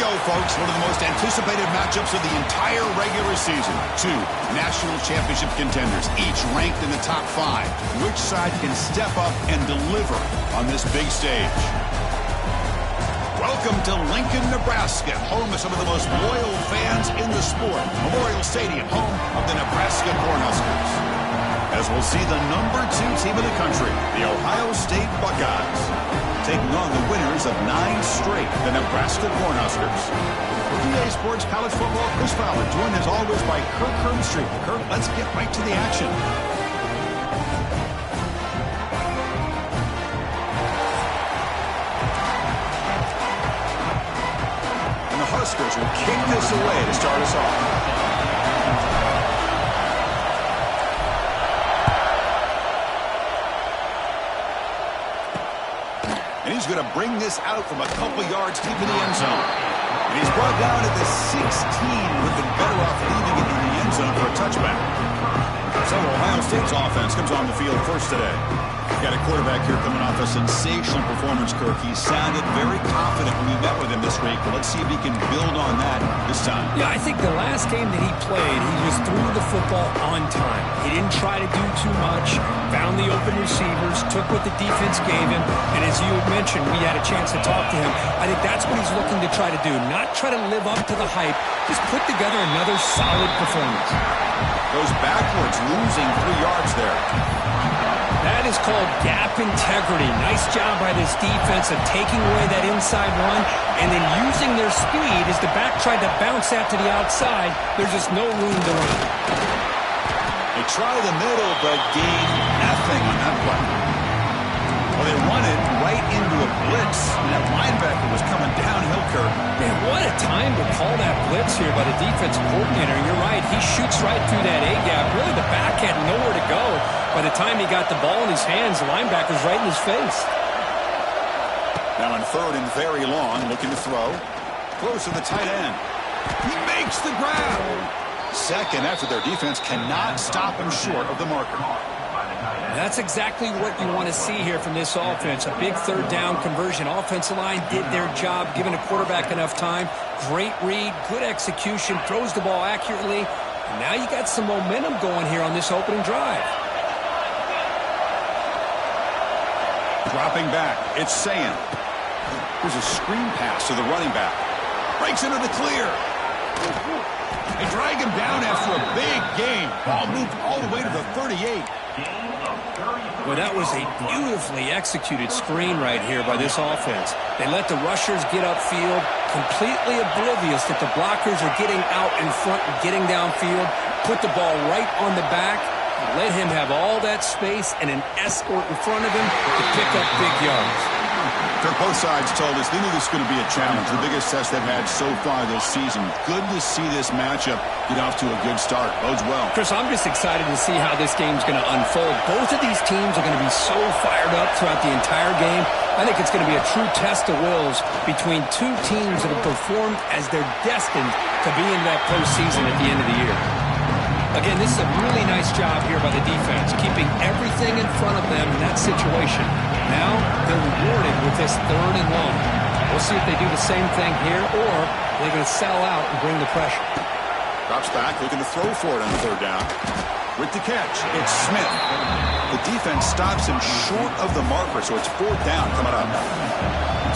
go, folks. One of the most anticipated matchups of the entire regular season. Two national championship contenders, each ranked in the top 5. Which side can step up and deliver on this big stage? Welcome to Lincoln, Nebraska, home of some of the most loyal fans in the sport. Memorial Stadium, home of the Nebraska Cornhuskers. As we'll see the number 2 team in the country, the Ohio State Buckeyes, taking on the winners of 9 straight, the Nebraska Cornhuskers. For EA Sports College Football, Chris Fowler, joined as always by Kirk Herbstreit. Kirk, let's get right to the action. And the Huskers will kick this away to start us off. And he's going to bring this out from a couple yards deep in the end zone. And he's brought down at the 16. Would have been better off leaving it in the end zone for a touchback. So Ohio State's offense comes on the field first today. Got a quarterback here coming off a sensational performance, Kirk. He sounded very confident when we met with him this week. But let's see if he can build on that this time. Yeah, I think the last game that he played, he just threw the football on time. He didn't try to do too much, found the open receivers, took what the defense gave him, and as you had mentioned, we had a chance to talk to him. I think that's what he's looking to try to do, not try to live up to the hype, just put together another solid performance. Goes backwards, losing 3 yards there. That is called gap integrity. Nice job by this defense of taking away that inside run and then using their speed as the back tried to bounce that to the outside. There's just no room to run. They try the middle, but gain nothing on that play. Well, they run it right into a blitz, and that linebacker was coming downhill, Kirk. Man, what a time to call that blitz here by the defensive coordinator. You're right. He shoots right through that A-gap. Really, the back had nowhere to go. By the time he got the ball in his hands, the linebacker's right in his face. Now on 3rd and very long, looking to throw. Close to the tight end. He makes the grab. Second after their defense cannot stop him short of the marker. That's exactly what you want to see here from this offense. A big 3rd down conversion. Offensive line did their job, giving a quarterback enough time. Great read, good execution, throws the ball accurately. And now you got some momentum going here on this opening drive. Dropping back, it's Sayan. Here's a screen pass to the running back. Breaks into the clear. They drag him down after a big gain. Ball moved all the way to the 38. Well, that was a beautifully executed screen right here by this offense. They let the rushers get upfield, completely oblivious that the blockers are getting out in front and getting downfield, put the ball right on the back, let him have all that space and an escort in front of him to pick up big yards. Both sides told us they knew this was going to be a challenge, the biggest test they've had so far this season. Good to see this matchup get off to a good start. Bodes well. Chris, I'm just excited to see how this game's going to unfold. Both of these teams are going to be so fired up throughout the entire game. I think it's going to be a true test of wills between two teams that have performed as they're destined to be in that postseason at the end of the year. Again, this is a really nice job here by the defense, keeping everything in front of them in that situation. Now, they're rewarded with this 3rd and long. We'll see if they do the same thing here, or they're going to sell out and bring the pressure. Drops back, looking to throw for it on the 3rd down. With the catch, it's Smith. The defense stops him short of the marker, so it's 4th down coming up.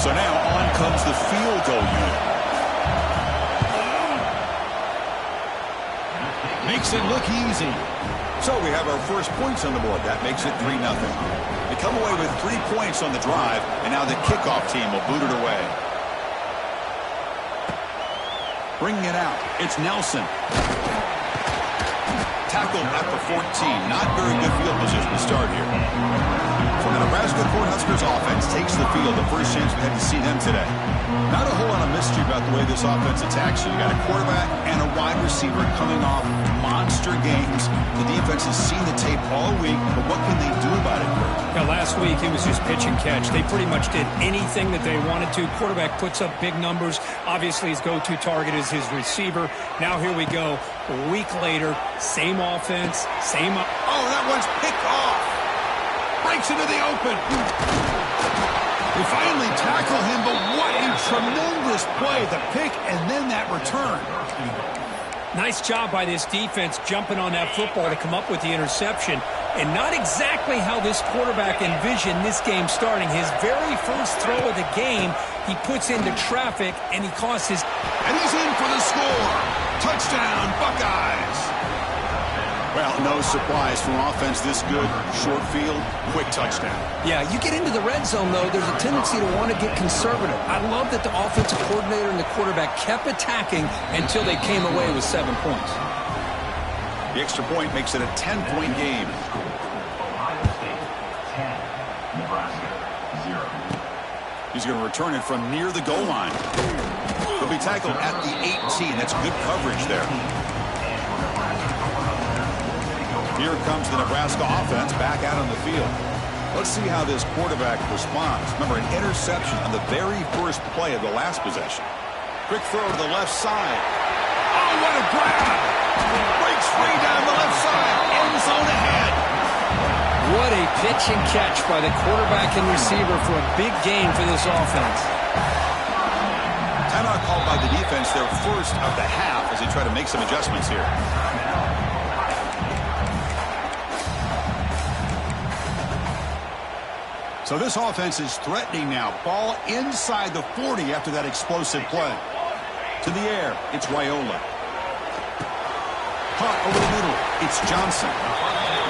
So now on comes the field goal unit. Makes it look easy. So we have our first points on the board. That makes it 3-0. They come away with 3 points on the drive, and now the kickoff team will boot it away. Bringing it out, it's Nelson. Tackled at the 14. Not very good field position to start here. So the Nebraska Cornhuskers offense takes the field. The first chance we had to see them today. Not a whole lot of mystery about the way this offense attacks you. You got a quarterback and a wide receiver coming off monster games. The defense has seen the tape all week, but what can they do about it, Kurt? Yeah, last week it was just pitch and catch. They pretty much did anything that they wanted to. Quarterback puts up big numbers. Obviously his go-to target is his receiver. Now here we go. A week later, same offense, same... Oh, that one's picked off. Breaks into the open. They finally tackle him, but what a tremendous play. The pick and then that return. Nice job by this defense jumping on that football to come up with the interception. And not exactly how this quarterback envisioned this game starting. His very first throw of the game, he puts into traffic, and he costs his... And he's in for the score. Touchdown, Buckeyes. Well, no surprise from offense this good. Short field, quick touchdown. Yeah, you get into the red zone, though, there's a tendency to want to get conservative. I love that the offensive coordinator and the quarterback kept attacking until they came away with 7 points. The extra point makes it a 10-point game. He's going to return it from near the goal line. He'll be tackled at the 18. That's good coverage there. Here comes the Nebraska offense back out on the field. Let's see how this quarterback responds. Remember, an interception on the very first play of the last possession. Quick throw to the left side. Oh, what a grab! Breaks free down the left side. End zone ahead. What a pitch and catch by the quarterback and receiver for a big gain for this offense. Timeout called by the defense, their first of the half, as they try to make some adjustments here. So this offense is threatening now. Ball inside the 40 after that explosive play. To the air, it's Raiola. Caught over the middle, it's Johnson.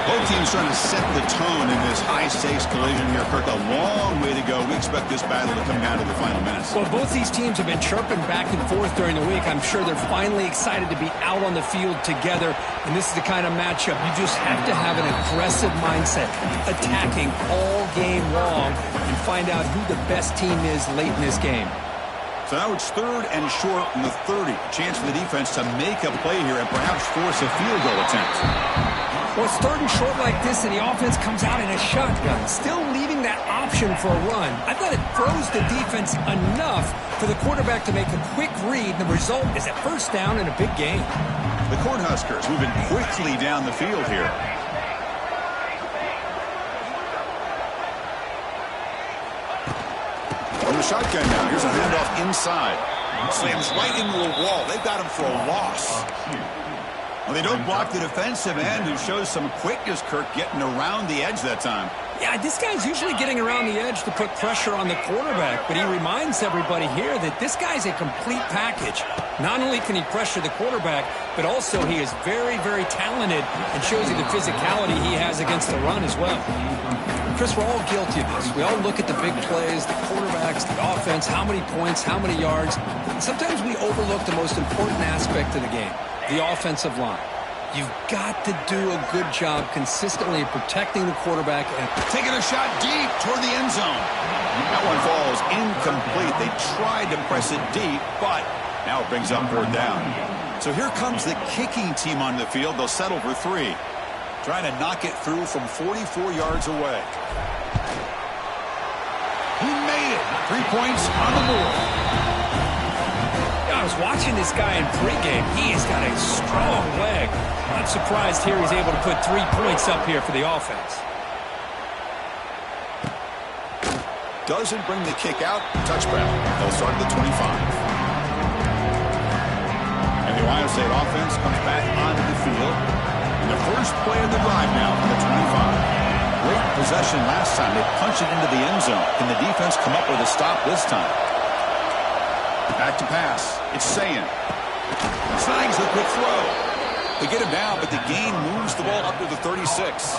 Both teams trying to set the tone in this high-stakes collision here. Kirk, a long way to go. We expect this battle to come down to the final minutes. Well, both these teams have been chirping back and forth during the week. I'm sure they're finally excited to be out on the field together. And this is the kind of matchup you just have to have an aggressive mindset, attacking all game long, and find out who the best team is late in this game. So now it's 3rd and short from the 30. Chance for the defense to make a play here and perhaps force a field goal attempt. Well, it's 3rd and short like this, and the offense comes out in a shotgun, still leaving that option for a run. I thought it froze the defense enough for the quarterback to make a quick read. The result is a first down in a big game. The Cornhuskers moving quickly down the field here. On the shotgun now. Here's a handoff inside. Slams right into the wall. They've got him for a loss. Well, they don't block the defensive end, who shows some quickness, Kirk, getting around the edge that time. Yeah, this guy's usually getting around the edge to put pressure on the quarterback, but he reminds everybody here that this guy's a complete package. Not only can he pressure the quarterback, but also he is very, very talented and shows you the physicality he has against the run as well. Chris, we're all guilty of this. We all look at the big plays, the quarterbacks, the offense, how many points, how many yards. Sometimes we overlook the most important aspect of the game, the offensive line. You've got to do a good job consistently protecting the quarterback. And taking a shot deep toward the end zone. That one falls incomplete. They tried to press it deep, but now it brings up 4th down. So here comes the kicking team on the field. They'll settle for 3. Trying to knock it through from 44 yards away. He made it. 3 points on the board. I was watching this guy in pregame. He has got a strong leg. Not surprised here he's able to put 3 points up here for the offense. Doesn't bring the kick out. Touchback. They'll start at the 25. And the Ohio State offense comes back onto the field. And the first play of the drive now from the 25. Great possession last time. They punched it into the end zone. Can the defense come up with a stop this time? Back to pass. It's Sayan. Snags the quick throw. They get him down, but the gain moves the ball up to the 36.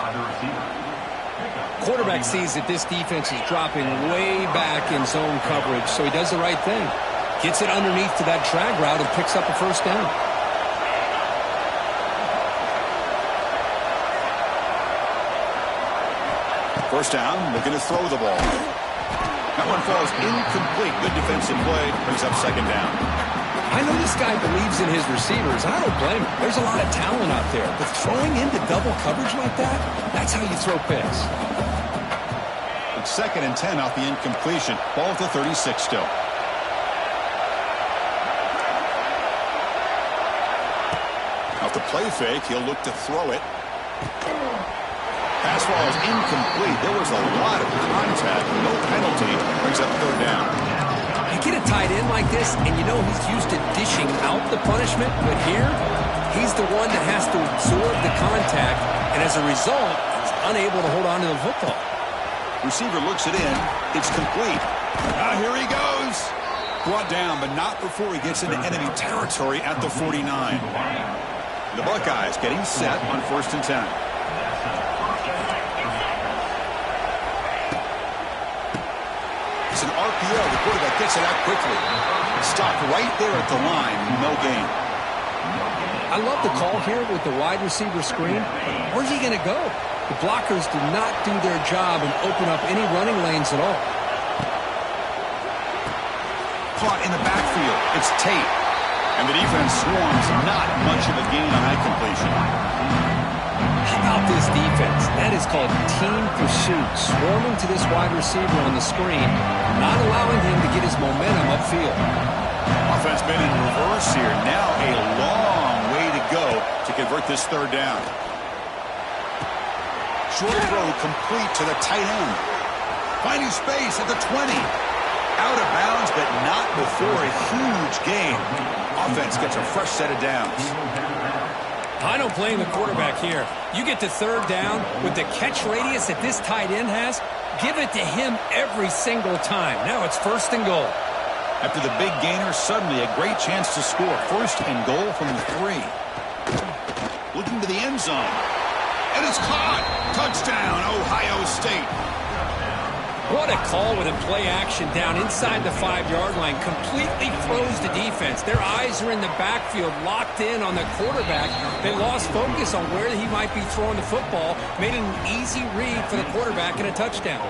Quarterback sees that this defense is dropping way back in zone coverage, so he does the right thing. Gets it underneath to that drag route and picks up a first down. First down, looking to throw the ball. That one falls incomplete. Good defensive play. Brings up 2nd down. I know this guy believes in his receivers. I don't blame him. There's a lot of talent out there. But throwing into double coverage like that, that's how you throw picks. It's 2nd and 10 off the incompletion. Ball at the 36 still. Off the play fake, he'll look to throw it. Pass ball is incomplete. There was a lot of contact. No penalty. Brings up third down. You get a tight end like this, and you know he's used to dishing out the punishment, but here, he's the one that has to absorb the contact, and as a result, he's unable to hold on to the football. Receiver looks it in. It's complete. Here he goes. Brought down, but not before he gets into enemy territory at the 49. The Buckeyes getting set on 1st and 10. It's an RPO. The quarterback gets it out quickly. Stopped right there at the line. No gain. I love the call here with the wide receiver screen. Where's he going to go? The blockers do not do their job and open up any running lanes at all. Caught in the backfield. It's Tate. And the defense swarms. Not much of a gain on that completion. How about this defense? That is called team pursuit. Swarming to this wide receiver on the screen, not allowing him to get his momentum upfield. Offense been in reverse here. Now a long way to go to convert this third down. Short throw complete to the tight end. Finding space at the 20. Out of bounds, but not before a huge gain. Offense gets a fresh set of downs. I don't blame the quarterback here. You get to third down with the catch radius that this tight end has, give it to him every single time. Now it's 1st and goal. After the big gainer, suddenly a great chance to score. 1st and goal from the 3. Looking to the end zone. And it's caught. Touchdown, Ohio State. What a call with a play action down inside the 5-yard line. Completely froze the defense. Their eyes are in the backfield, locked in on the quarterback. They lost focus on where he might be throwing the football. Made it an easy read for the quarterback and a touchdown.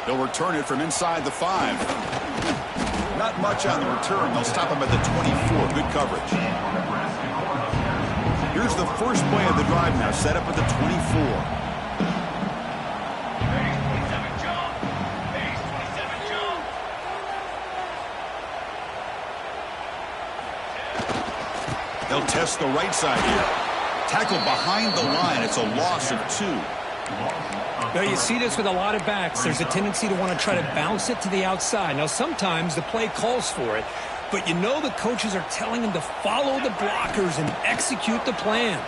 They'll return it from inside the 5. Not much on the return. They'll stop him at the 24. Good coverage. Here's the first play of the drive now, set up at the 24. They'll test the right side here. Tackle behind the line. It's a loss of 2. Now, you see this with a lot of backs. There's a tendency to want to try to bounce it to the outside. Now, sometimes the play calls for it, but you know the coaches are telling them to follow the blockers and execute the plan.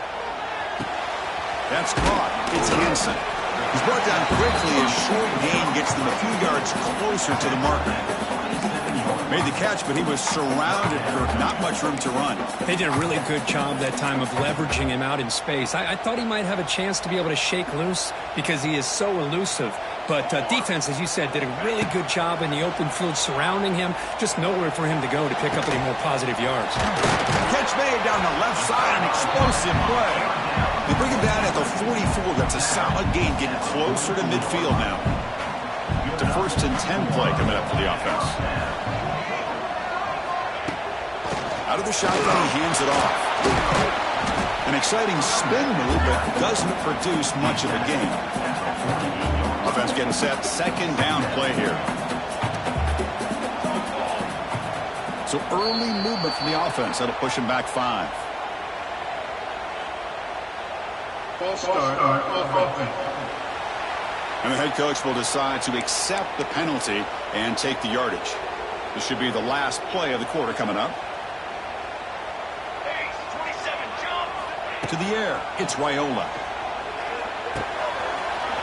That's caught. It's Hansen. He's brought down quickly. A short gain gets them a few yards closer to the marker. Made the catch, but he was surrounded, Kirk. Not much room to run. They did a really good job that time of leveraging him out in space. I thought he might have a chance to be able to shake loose because he is so elusive. But defense, as you said, did a really good job in the open field surrounding him. Just nowhere for him to go to pick up any more positive yards. Catch made down the left side, an explosive play. They bring him down at the 44. That's a solid gain, getting closer to midfield now. To 1st and 10 play coming up for the offense. Out of the shotgun, he hands it off. An exciting spin move, but doesn't produce much of a gain. Offense getting set. 2nd down play here. So early movement from the offense. That'll push him back 5. And the head coach will decide to accept the penalty and take the yardage. This should be the last play of the quarter coming up. To the air, it's Raiola.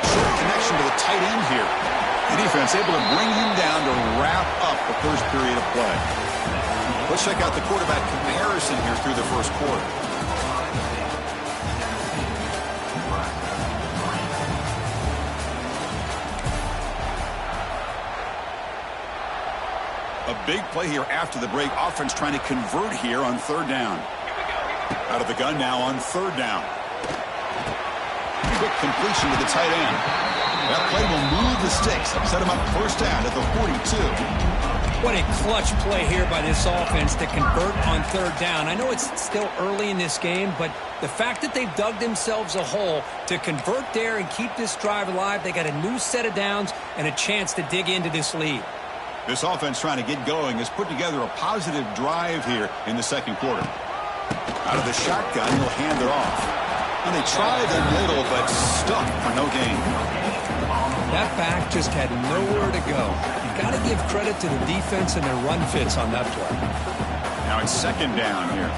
Short connection to the tight end here. The defense able to bring him down to wrap up the first period of play. Let's check out the quarterback comparison here through the first quarter. A big play here after the break. Offense trying to convert here on 3rd down. Out of the gun now on 3rd down. Quick completion to the tight end. That play will move the sticks. Set him up 1st down at the 42. What a clutch play here by this offense to convert on 3rd down. I know it's still early in this game, but the fact that they've dug themselves a hole to convert there and keep this drive alive, they got a new set of downs and a chance to dig into this lead. This offense trying to get going has put together a positive drive here in the 2nd quarter. Out of the shotgun, he'll hand it off. And they tried the middle, but stuck for no gain. That back just had nowhere to go. You've got to give credit to the defense and their run fits on that play. Now it's second down here.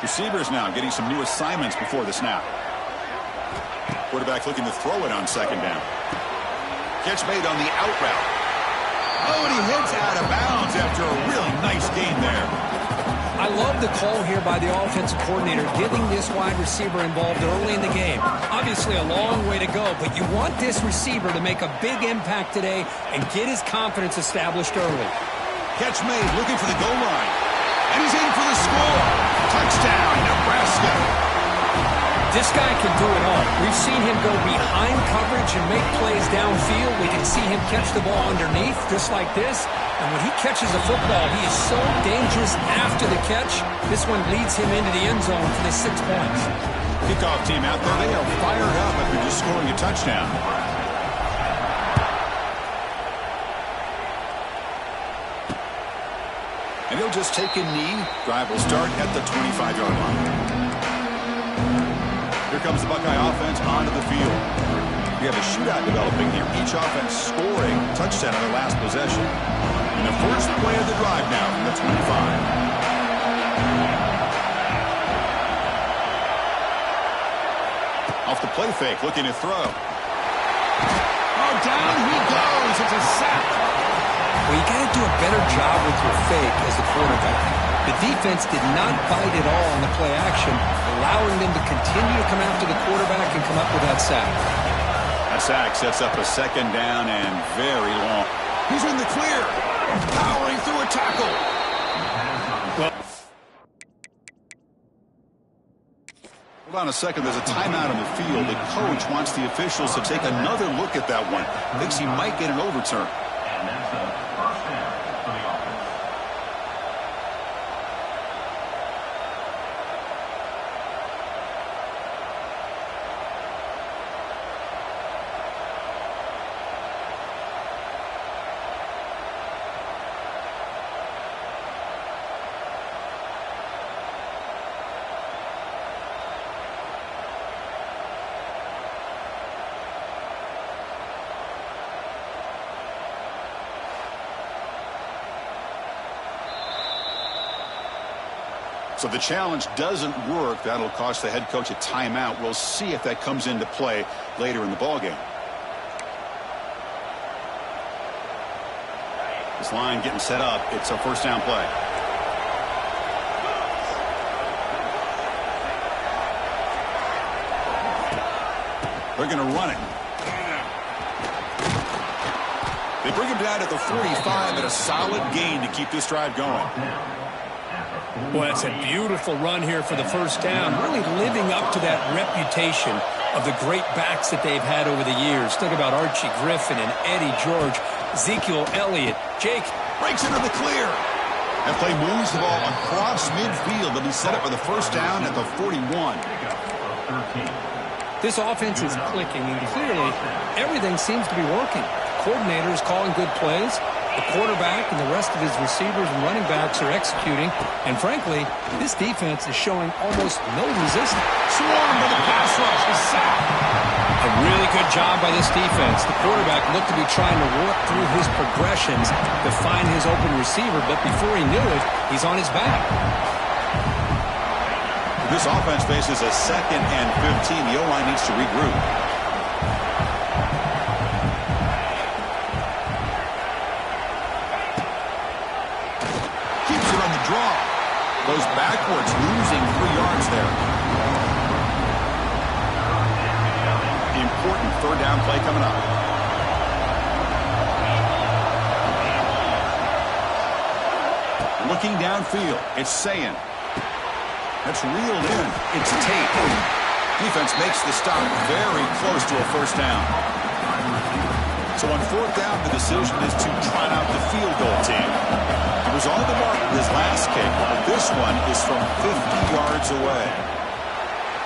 Receivers now getting some new assignments before the snap. Quarterback looking to throw it on second down. Catch made on the out route. Oh, and he hits out of bounds after a really nice gain there. I love the call here by the offensive coordinator, getting this wide receiver involved early in the game. Obviously a long way to go, but you want this receiver to make a big impact today and get his confidence established early. Catch made, looking for the goal line. And he's in for the score. Touchdown, Nebraska. This guy can do it all. We've seen him go behind coverage and make plays downfield. We can see him catch the ball underneath, just like this. And when he catches the football, he is so dangerous after the catch. This one leads him into the end zone for the 6 points. Kickoff team out there, they are fired up after just scoring a touchdown. And he'll just take a knee. Drive will start at the 25-yard line. Here comes the Buckeye offense onto the field. We have a shootout developing here. Each offense scoring a touchdown on their last possession. And the first play of the drive now from the 25. Off the play fake, looking to throw. Oh, down he goes. It's a sack. Well, you got to do a better job with your fake as the quarterback. The defense did not bite at all on the play action, allowing them to continue to come after the quarterback and come up with that sack. That sack sets up a second down and very long. He's in the clear, powering through a tackle. Well, hold on a second. There's a timeout on the field. The coach wants the officials to take another look at that one. Thinks he might get an overturn. And that's a first down for the offense. So the challenge doesn't work. That'll cost the head coach a timeout. We'll see if that comes into play later in the ballgame. This line getting set up. It's a first down play. They're going to run it. They bring him down at the 45 and a solid gain to keep this drive going. Well, that's a beautiful run here for the first down, really living up to that reputation of the great backs that they've had over the years. Think about Archie Griffin and Eddie George, Ezekiel Elliott, Jake. Breaks into the clear. That play moves the ball across midfield. They'll be set up for the first down at the 41. This offense is clicking, and clearly everything seems to be working. The coordinator is calling good plays. The quarterback and the rest of his receivers and running backs are executing. And frankly, this defense is showing almost no resistance. Swarmed by the pass rush. The sack. A really good job by this defense. The quarterback looked to be trying to work through his progressions to find his open receiver, but before he knew it, he's on his back. This offense faces a second and 15. The O-line needs to regroup. Goes backwards, losing 3 yards there. The important third down play coming up. Looking downfield, it's Sayin. That's reeled in. It's Tate. Defense makes the stop very close to a first down. So on fourth down, the decision is to trot out the field goal team. He was on the mark with his last kick, but this one is from 50 yards away.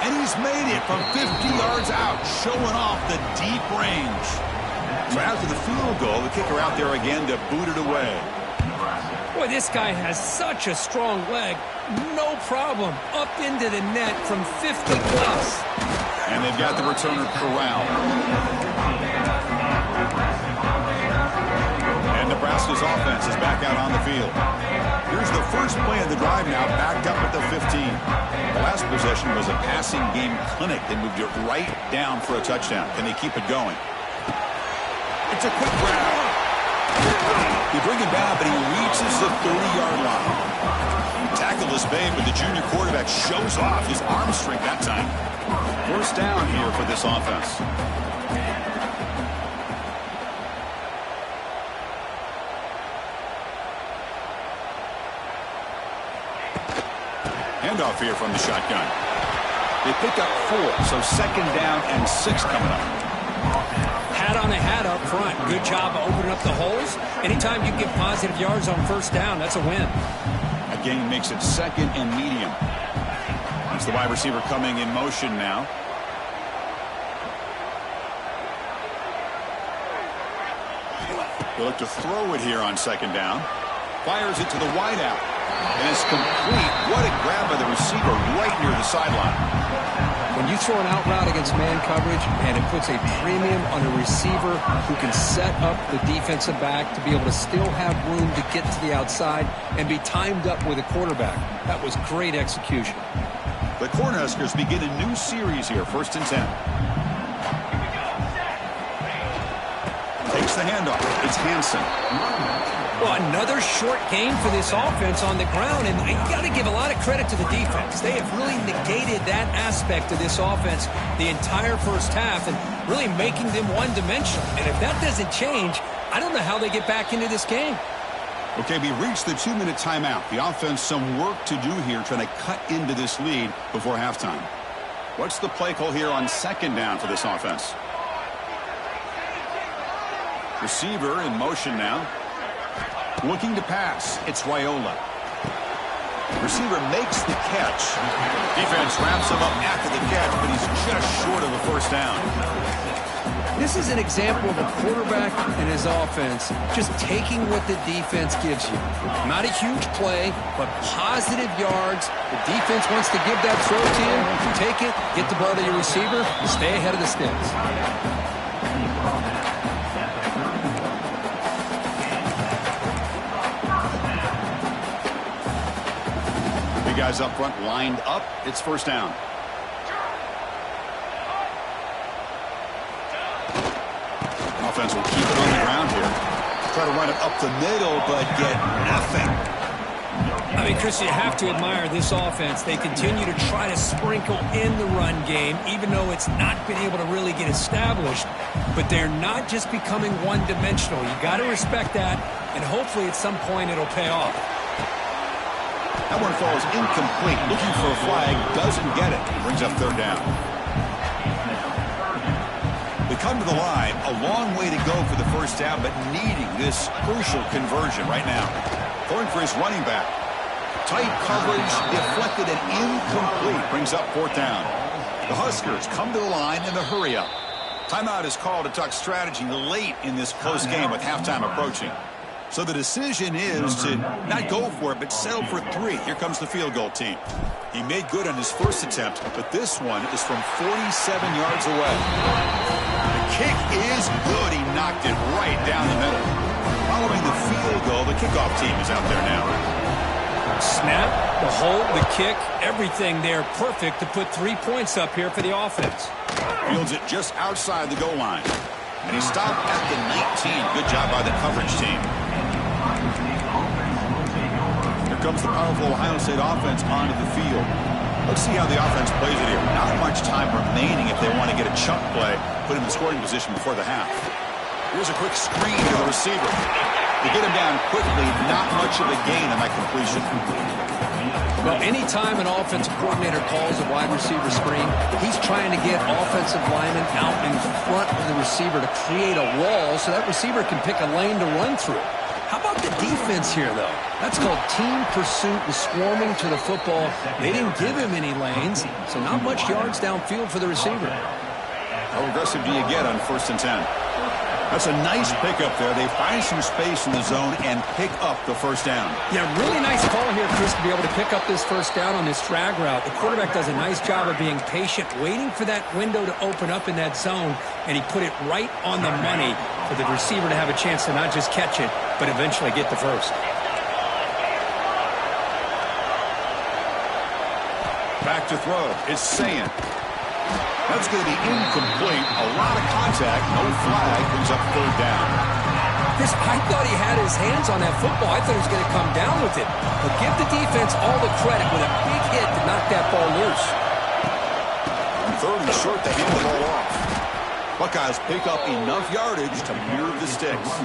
And he's made it from 50 yards out, showing off the deep range. So after the field goal, the kicker out there again to boot it away. Well, Boy, this guy has such a strong leg. No problem. Up into the net from 50 plus. And they've got the returner corralled. And Nebraska's offense is back out on the field. Here's the first play of the drive now, backed up at the 15. The last possession was a passing game clinic. They moved it right down for a touchdown. Can they keep it going? It's a quick grab. They bring him down, but he reaches the 30-yard line. Tackle is made, but the junior quarterback shows off his arm strength that time. First down here for this offense. Handoff here from the shotgun. They pick up 4, so second down and 6 coming up. Hat on a hat up front. Good job of opening up the holes. Anytime you get positive yards on first down, that's a win. A gain makes it second and medium. It's the wide receiver coming in motion now. They look to throw it here on second down. Fires it to the wideout. And it's complete. What a grab by the receiver right near the sideline. When you throw an out route against man coverage and it puts a premium on a receiver who can set up the defensive back to be able to still have room to get to the outside and be timed up with a quarterback. That was great execution. The Cornhuskers begin a new series here, 1st and 10. Takes the handoff. It's Hansen. Well, another short game for this offense on the ground, and you got to give a lot of credit to the defense. They have really negated that aspect of this offense the entire first half and really making them one-dimensional. And if that doesn't change, I don't know how they get back into this game. Okay, we reached the 2-minute timeout. The offense some work to do here trying to cut into this lead before halftime. What's the play call here on second down for this offense? Receiver in motion now. Looking to pass. It's Raiola. Receiver makes the catch. Defense wraps him up after the catch, but he's just short of a first down. This is an example of a quarterback and his offense just taking what the defense gives you. Not a huge play, but positive yards. The defense wants to give that throw to you. You take it, get the ball to your receiver, stay ahead of the sticks. Guys up front lined up. It's first down. Offense will keep it on the ground here. Try to run it up the middle, but get nothing. I mean, Chris, you have to admire this offense. They continue to try to sprinkle in the run game, even though it's not been able to really get established. But they're not just becoming one-dimensional. You got to respect that, and hopefully at some point it'll pay off. That one falls incomplete. Looking for a flag. Doesn't get it. Brings up third down. They come to the line. A long way to go for the first down, but needing this crucial conversion right now. Going for his running back. Tight coverage. Deflected and incomplete. Brings up fourth down. The Huskers come to the line in the hurry up. Timeout is called to talk strategy late in this close game with halftime approaching. So the decision is to not go for it, but settle for 3. Here comes the field goal team. He made good on his first attempt, but this one is from 47 yards away. The kick is good. He knocked it right down the middle. Following the field goal, the kickoff team is out there now. Snap, the hold, the kick, everything there perfect to put 3 points up here for the offense. Fields it just outside the goal line. And he stopped at the 19. Good job by the coverage team. Here comes the powerful Ohio State offense onto the field. Let's see how the offense plays it here. Not much time remaining if they want to get a chunk play, put him in scoring position before the half. Here's a quick screen to the receiver. They get him down quickly. Not much of a gain on that completion. Well, anytime an offensive coordinator calls a wide receiver screen, he's trying to get offensive linemen out in front of the receiver to create a wall so that receiver can pick a lane to run through. How about the defense here, though? That's called team pursuit and swarming to the football. They didn't give him any lanes, so not much yards downfield for the receiver. How aggressive do you get on 1st and 10? That's a nice pickup there. They find some space in the zone and pick up the first down. Yeah, really nice call here, Chris, to be able to pick up this first down on this drag route. The quarterback does a nice job of being patient, waiting for that window to open up in that zone, and he put it right on the money for the receiver to have a chance to not just catch it, but eventually get the first. Back to throw. It's Sayan. That's going to be incomplete. A lot of contact. No flag. Brings up third down. Chris, I thought he had his hands on that football. I thought he was going to come down with it. But give the defense all the credit with a big hit to knock that ball loose. Third and short, they hand the ball off. Buckeyes pick up enough yardage to mirror the sticks.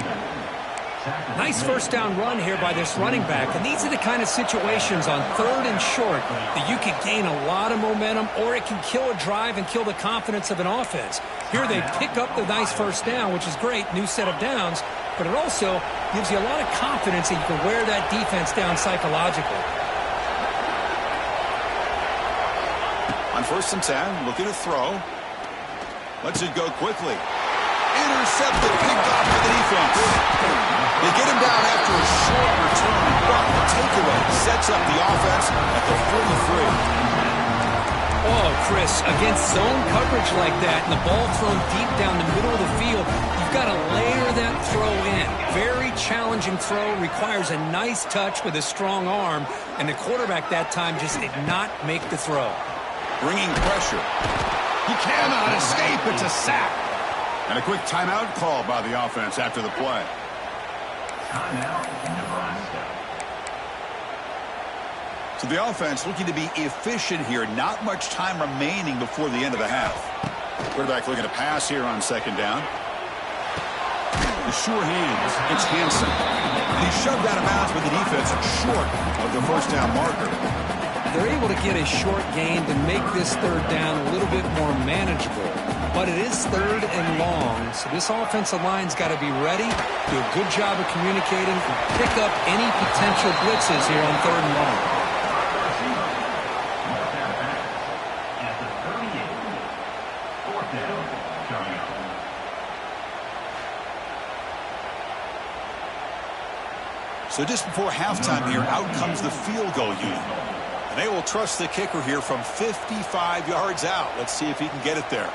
Nice first down run here by this running back. And these are the kind of situations on third and short that you can gain a lot of momentum, or it can kill a drive and kill the confidence of an offense. Here they pick up the nice first down, which is great, new set of downs, but it also gives you a lot of confidence that you can wear that defense down psychologically. On 1st and 10, looking to throw. Lets it go quickly. Intercepted, picked off by the defense. They get him down after a short return, but the takeaway sets up the offense at the 43. Oh, Chris, against zone coverage like that and the ball thrown deep down the middle of the field, you've got to layer that throw in. Very challenging throw, requires a nice touch with a strong arm, and the quarterback that time just did not make the throw. Bringing pressure. He cannot escape. It's a sack. And a quick timeout call by the offense after the play. Timeout, Nebraska. So the offense looking to be efficient here. Not much time remaining before the end of the half. Quarterback looking to pass here on 2nd down. The sure hands. It's Hansen. And he shoved out of bounds with the defense short of the first down marker. They're able to get a short gain to make this third down a little bit more manageable. But it is 3rd and long, so this offensive line's got to be ready, do a good job of communicating, and pick up any potential blitzes here on 3rd and long. At the 38, 4th down, coming up. So just before halftime here, out comes the field goal unit. And they will trust the kicker here from 55 yards out. Let's see if he can get it there.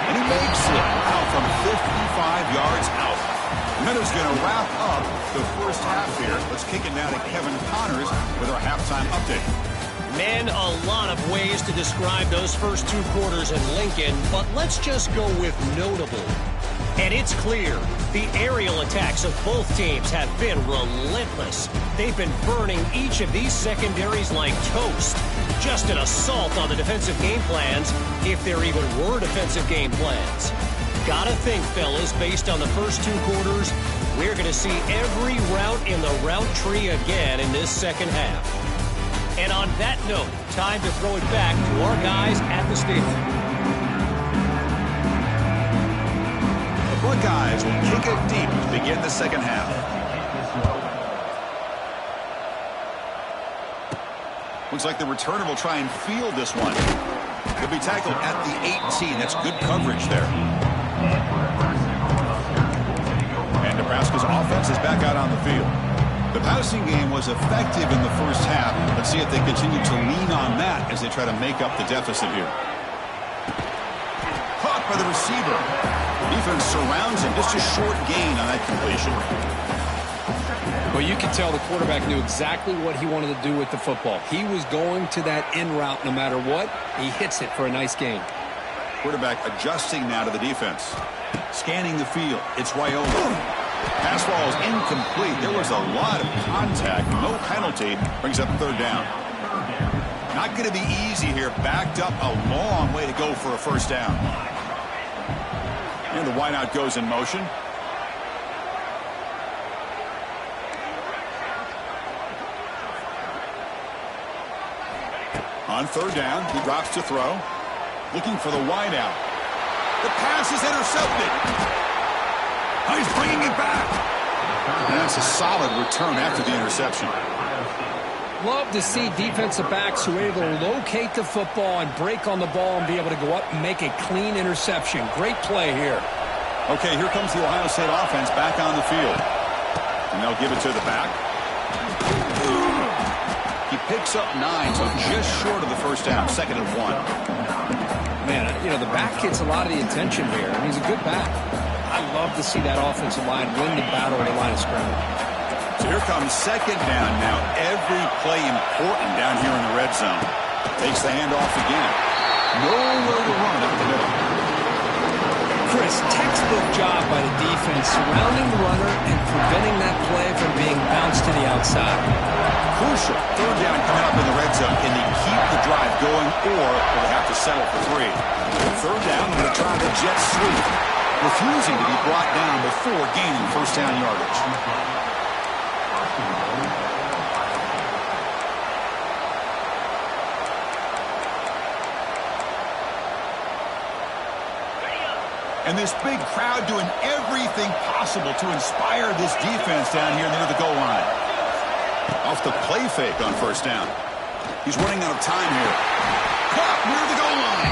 And he makes it out from 55 yards out. And that is going to wrap up the first half here. Let's kick it now to Kevin Connors with our halftime update. Man, a lot of ways to describe those first 2 quarters in Lincoln, but let's just go with notable. And it's clear, the aerial attacks of both teams have been relentless. They've been burning each of these secondaries like toast. Just an assault on the defensive game plans, if there even were defensive game plans. Gotta think, fellas, based on the first 2 quarters, we're going to see every route in the route tree again in this second half. And on that note, time to throw it back to our guys at the stadium. The Buckeyes will kick it deep to begin the second half. Looks like the returner will try and field this one. He'll be tackled at the 18. That's good coverage there. And Nebraska's offense is back out on the field. The passing game was effective in the first half. Let's see if they continue to lean on that as they try to make up the deficit here. Caught by the receiver. Defense surrounds him. Just a short gain on that completion. Well, you can tell the quarterback knew exactly what he wanted to do with the football. He was going to that in route no matter what. He hits it for a nice gain. Quarterback adjusting now to the defense. Scanning the field. It's Raiola. Pass ball is incomplete. There was a lot of contact. No penalty. Brings up 3rd down. Not going to be easy here. Backed up a long way to go for a first down. And the wideout goes in motion. On 3rd down, he drops to throw. Looking for the wideout. The pass is intercepted. He's bringing it back. And that's a solid return after the interception. Love to see defensive backs who are able to locate the football and break on the ball and be able to go up and make a clean interception. Great play here. Okay, here comes the Ohio State offense back on the field. And they'll give it to the back. He picks up 9, so just short of the first down, 2nd and 1. Man, you know, the back gets a lot of the attention here, and he's a good back. I love to see that offensive line win the battle at the line of scrimmage. So here comes 2nd down now. Every play important down here in the red zone. Takes the handoff again. Nowhere to run up the middle. Chris, textbook job by the defense surrounding the runner and preventing that play from being bounced to the outside. Crucial. 3rd down coming up in the red zone. Can they keep the drive going, or will they have to settle for 3? 3rd down, and they try the jet sweep, refusing to be brought down before gaining first down yardage. And this big crowd doing everything possible to inspire this defense down here near the goal line. Off the play fake on first down. He's running out of time here. Caught near the goal line.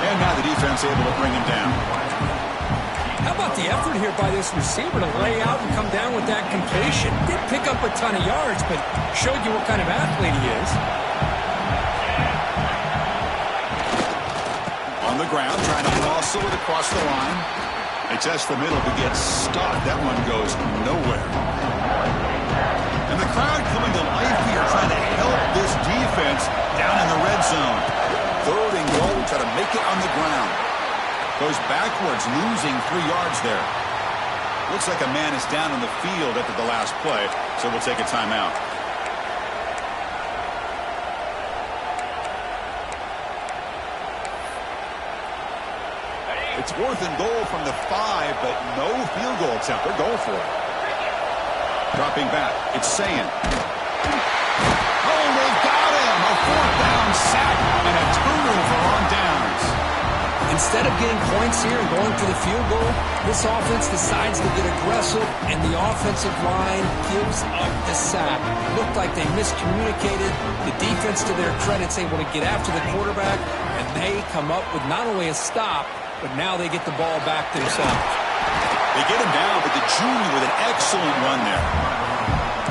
And now the defense able to bring him down. How about the effort here by this receiver to lay out and come down with that completion? Didn't pick up a ton of yards, but showed you what kind of athlete he is. On the ground, trying to muscle it across the line. They test the middle, but gets stuck. That one goes nowhere. And the crowd coming to life here, trying to help this defense down in the red zone. 3rd and goal, try to make it on the ground. Goes backwards, losing 3 yards there. Looks like a man is down on the field after the last play, so we'll take a timeout. It's 4th and goal from the 5, but no field goal attempt. They're going for it. Dropping back, it's Sayin. Oh, they got him! A 4th down sack and a turnover on downs. Instead of getting points here and going for the field goal, this offense decides to get aggressive, and the offensive line gives up the sack. Looked like they miscommunicated. The defense, to their credit, is able to get after the quarterback, and they come up with not only a stop, but now they get the ball back themselves. They get him down, but the junior with an excellent run there.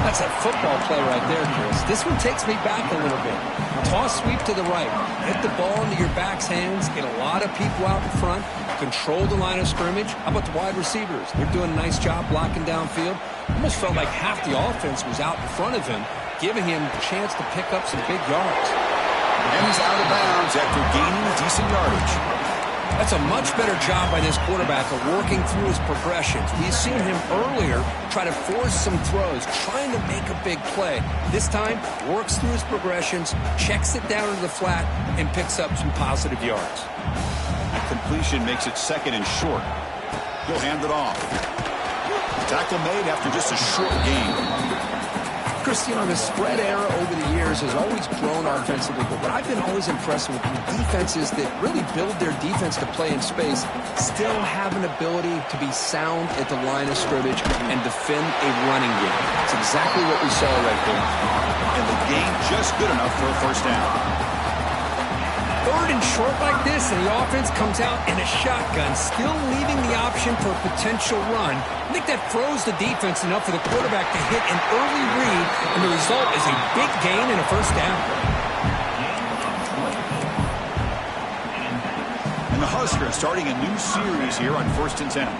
That's a football play right there, Chris. This one takes me back a little bit. Toss sweep to the right. Get the ball into your back's hands. Get a lot of people out in front. Control the line of scrimmage. How about the wide receivers? They're doing a nice job blocking downfield. Almost felt like half the offense was out in front of him, giving him a chance to pick up some big yards. And he's out of bounds after gaining decent yardage. That's a much better job by this quarterback of working through his progressions. We've seen him earlier try to force some throws, trying to make a big play. This time, works through his progressions, checks it down to the flat, and picks up some positive yards. That completion makes it 2nd and short. He'll hand it off. Tackle made after just a short gain. Chris, you know, the spread era over the years has always grown offensively, but what I've been always impressed with defenses that really build their defense to play in space still have an ability to be sound at the line of scrimmage and defend a running game. That's exactly what we saw right there. And the gain just good enough for a first down. 3rd and short like this, and the offense comes out in a shotgun, still leaving the option for a potential run. I think that throws the defense enough for the quarterback to hit an early read, and the result is a big gain and a first down. And the Huskers starting a new series here on 1st and 10.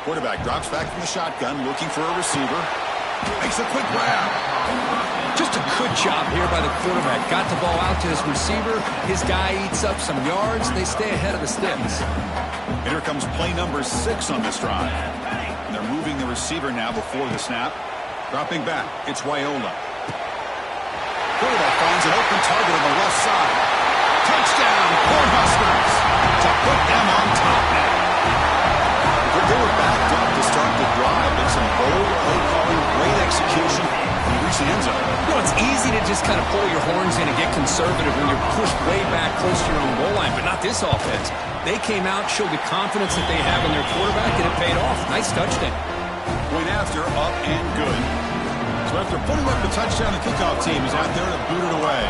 Quarterback drops back from the shotgun, looking for a receiver. Makes a quick grab. Just a good job here by the quarterback. Got the ball out to his receiver. His guy eats up some yards. They stay ahead of the sticks. And here comes play number 6 on this drive. And they're moving the receiver now before the snap. Dropping back, it's Wyola. Quarterback finds an open target on the left side. Touchdown, Cornhuskers, to put them on top now. They were backed up to start the drive, but some bold play calling, great execution, and reach the end zone. You know, it's easy to just kind of pull your horns in and get conservative when you're pushed way back close to your own goal line, but not this offense. They came out, showed the confidence that they have in their quarterback, and it paid off. Nice touchdown. Point after, up and good. So after putting up the touchdown, the kickoff team is out there to boot it away.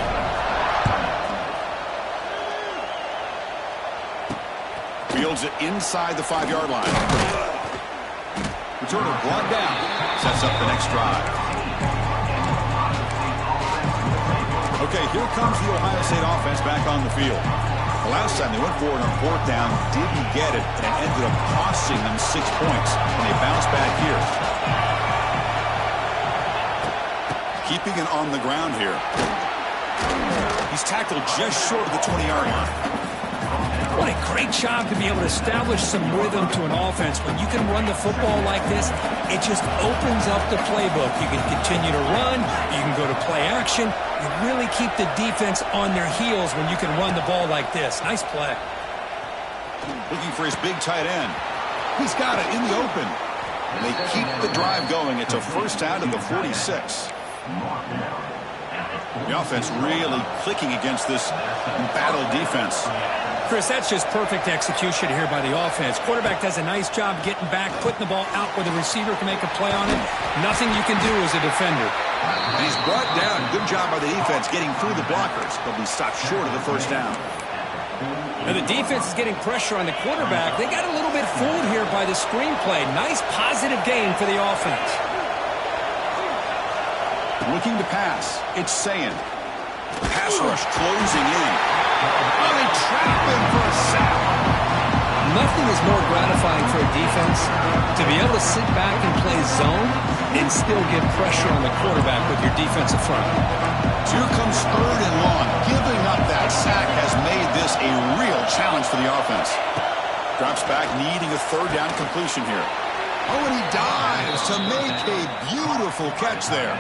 Fields it inside the 5-yard line. Returner brought down. Sets up the next drive. Okay, here comes the Ohio State offense back on the field. The last time they went for it on 4th down, didn't get it, and it ended up costing them 6 points. And they bounce back here. Keeping it on the ground here. He's tackled just short of the 20-yard line. What a great job to be able to establish some rhythm to an offense. When you can run the football like this, it just opens up the playbook. You can continue to run. You can go to play action. You really keep the defense on their heels when you can run the ball like this. Nice play. Looking for his big tight end. He's got it in the open. And they keep the drive going. It's a first down to the 46. The offense really clicking against this battle defense. Chris, that's just perfect execution here by the offense. Quarterback does a nice job getting back, putting the ball out where the receiver can make a play on it. Nothing you can do as a defender. And he's brought down. Good job by the defense getting through the blockers. But we stopped short of the first down. Now the defense is getting pressure on the quarterback. They got a little bit fooled here by the screenplay. Nice positive gain for the offense. Looking to pass. It's Sand. Pass rush closing in. Oh, they trap him for a sack. Nothing is more gratifying for a defense to be able to sit back and play zone and still get pressure on the quarterback with your defensive front. Here comes 3rd and long. Giving up that sack has made this a real challenge for the offense. Drops back, needing a 3rd down completion here. Oh, and he dives to make a beautiful catch there.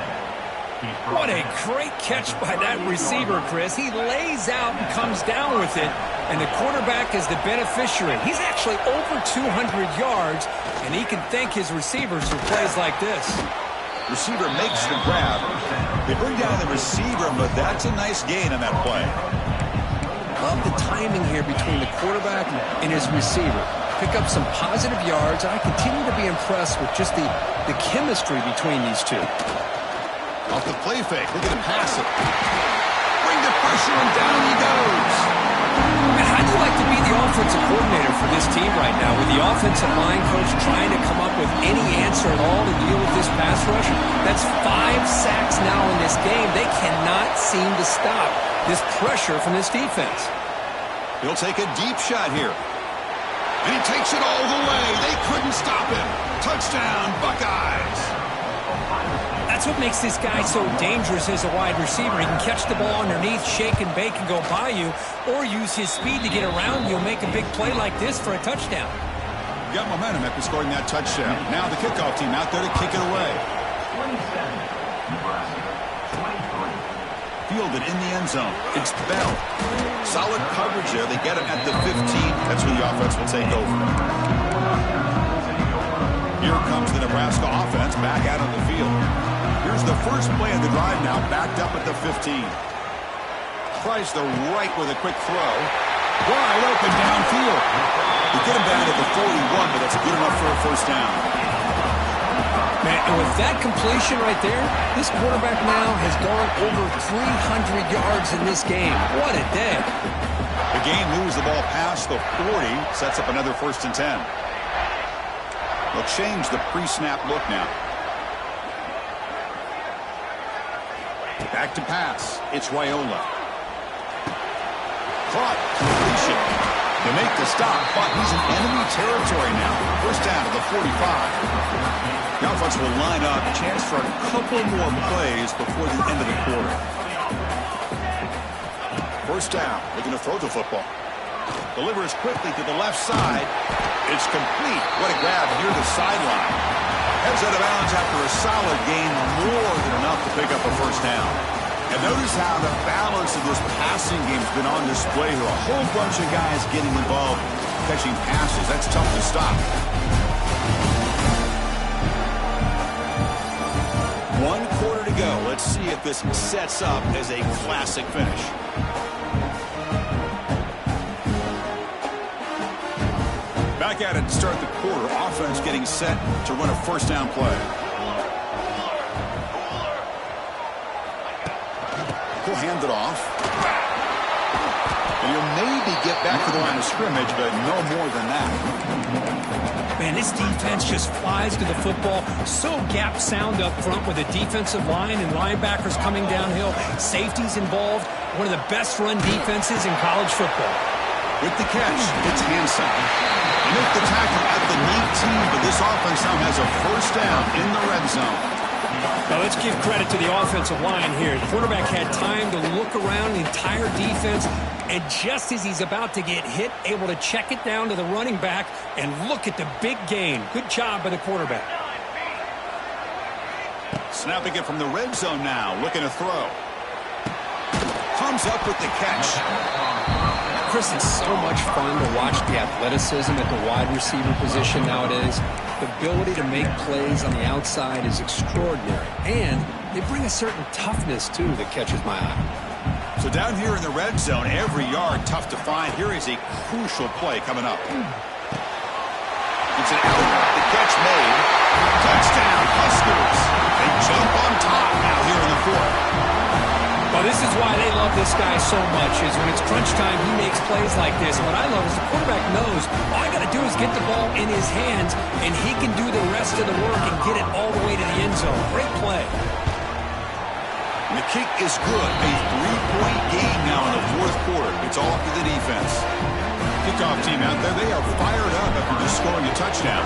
What a great catch by that receiver, Chris. He lays out and comes down with it, and the quarterback is the beneficiary. He's actually over 200 yards, and he can thank his receivers for plays like this. Receiver makes the grab. They bring down the receiver, but that's a nice gain on that play. Love the timing here between the quarterback and his receiver. Pick up some positive yards, and I continue to be impressed with just the chemistry between these two. Off the play fake, looking to pass it. Bring the pressure, and down he goes. Man, how'd you like to be the offensive coordinator for this team right now, with the offensive line coach trying to come up with any answer at all to deal with this pass rush? That's 5 sacks now in this game. They cannot seem to stop this pressure from this defense. He'll take a deep shot here. And he takes it all the way. They couldn't stop him. Touchdown, Buckeyes. That's what makes this guy so dangerous as a wide receiver. He can catch the ball underneath, shake and bake, and go by you, or use his speed to get around you and make a big play like this for a touchdown. Got momentum after scoring that touchdown. Now the kickoff team out there to kick it away. 27, Nebraska. 23. Fielded in the end zone. It's Bell. Solid coverage there. They get him at the 15. That's where the offense will take over. Here comes the Nebraska offense back out on the field. Here's the first play of the drive now, backed up at the 15. Tries the right with a quick throw. Wide open downfield. They get him down at the 41, but that's good enough for a first down. Man, and with that completion right there, this quarterback now has gone over 300 yards in this game. What a day. The game moves the ball past the 40, sets up another 1st and 10. They'll change the pre-snap look now. Back to pass. It's Raiola. Caught. Completion. They make the stop, but he's in enemy territory now. First down to the 45. The offense will line up. Chance for a couple more plays before the end of the quarter. First down. Looking to throw the football. Delivers quickly to the left side. It's complete. What a grab near the sideline. Heads out of bounds after a solid gain, more than enough to pick up a first down. And notice how the balance of this passing game has been on display here. A whole bunch of guys getting involved, catching passes. That's tough to stop. 1 quarter to go. Let's see if this sets up as a classic finish. Back at it to start the quarter. Offense getting set to run a first down play. will hand it off. And he'll maybe get back to the line of scrimmage, but no more than that. Man, this defense just flies to the football. So gap sound up front with a defensive line and linebackers coming downhill. Safeties involved. One of the best run defenses in college football. With the catch, it's Hansen. They make the tackle at the 19, but this offense now has a first down in the red zone. Now let's give credit to the offensive line here. The quarterback had time to look around the entire defense, and just as he's about to get hit, able to check it down to the running back, and look at the big gain. Good job by the quarterback. Snapping it from the red zone now, looking to throw. Comes up with the catch. Chris, it's so much fun to watch the athleticism at the wide receiver position nowadays. The ability to make plays on the outside is extraordinary, and they bring a certain toughness, too, that catches my eye. So down here in the red zone, every yard tough to find. Here is a crucial play coming up. It's an outlet. The catch made. Touchdown, Huskers. They jump on top now here in the fourth. Well, this is why they love this guy so much, is when it's crunch time, he makes plays like this. What I love is the quarterback knows all I got to do is get the ball in his hands, and he can do the rest of the work and get it all the way to the end zone. Great play. And the kick is good. A 3-point game now in the fourth quarter. It's all up to the defense. Kickoff team out there, they are fired up after just scoring a touchdown.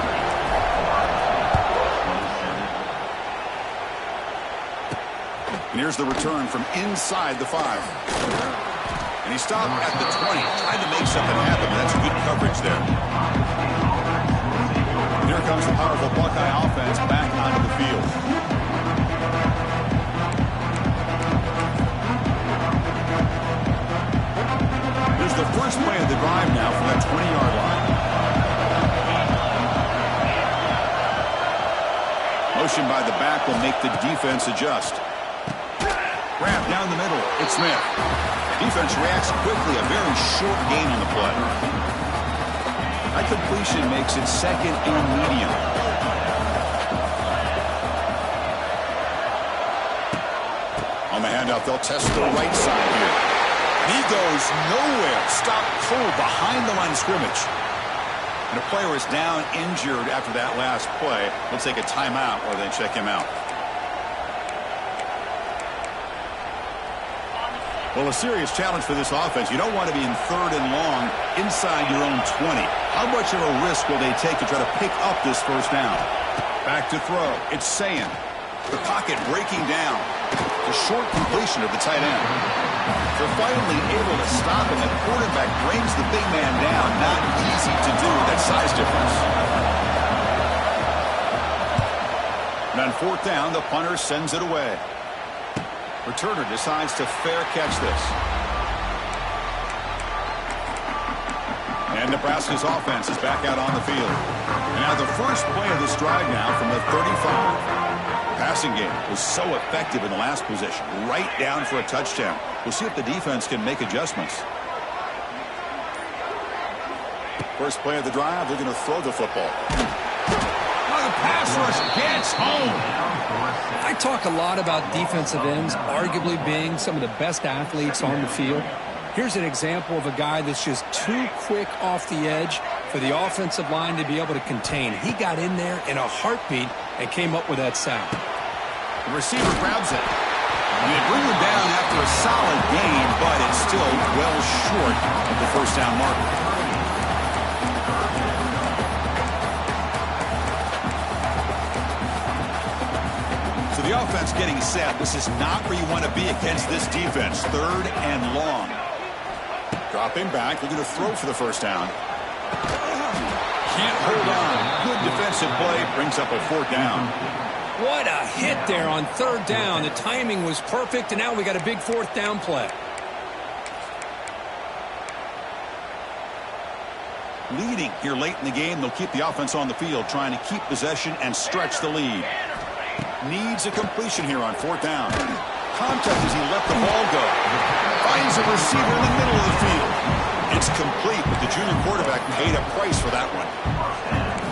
And here's the return from inside the 5. And he stopped at the 20, trying to make something happen, but that's good coverage there. And here comes the powerful Buckeye offense back onto the field. Here's the first play of the drive now from that 20-yard line. Motion by the back will make the defense adjust. Grab down the middle. It's Smith. Defense reacts quickly. A very short gain on the play. That completion makes it second and medium. On the handoff, they'll test the right side here. He goes nowhere. Stop cold behind the line of scrimmage. And a player is down injured after that last play. We'll take a timeout or they check him out. Well, a serious challenge for this offense. You don't want to be in third and long inside your own 20. How much of a risk will they take to try to pick up this first down? Back to throw. It's Sayin. The pocket breaking down. The short completion of the tight end. They're finally able to stop him. The quarterback brings the big man down. Not easy to do with that size difference. And on fourth down, the punter sends it away. Returner decides to fair catch this. And Nebraska's offense is back out on the field. And now the first play of this drive now from the 35. Passing game was so effective in the last possession. Right down for a touchdown. We'll see if the defense can make adjustments. First play of the drive, they're going to throw the football. Oh, the pass rush gets home. I talk a lot about defensive ends arguably being some of the best athletes on the field. Here's an example of a guy that's just too quick off the edge for the offensive line to be able to contain. He got in there in a heartbeat and came up with that sack. The receiver grabs it. And they bring him down after a solid gain, but it's still well short of the first down marker. The offense getting set. This is not where you want to be against this defense. Third and long. Dropping back. They're going to throw for the first down. Can't hold on. Good defensive play. Brings up a fourth down. What a hit there on third down. The timing was perfect, and now we got a big fourth down play. Leading here late in the game. They'll keep the offense on the field, trying to keep possession and stretch the lead. Needs a completion here on fourth down. Contact as he let the ball go. Finds a receiver in the middle of the field. It's complete, but the junior quarterback paid a price for that one.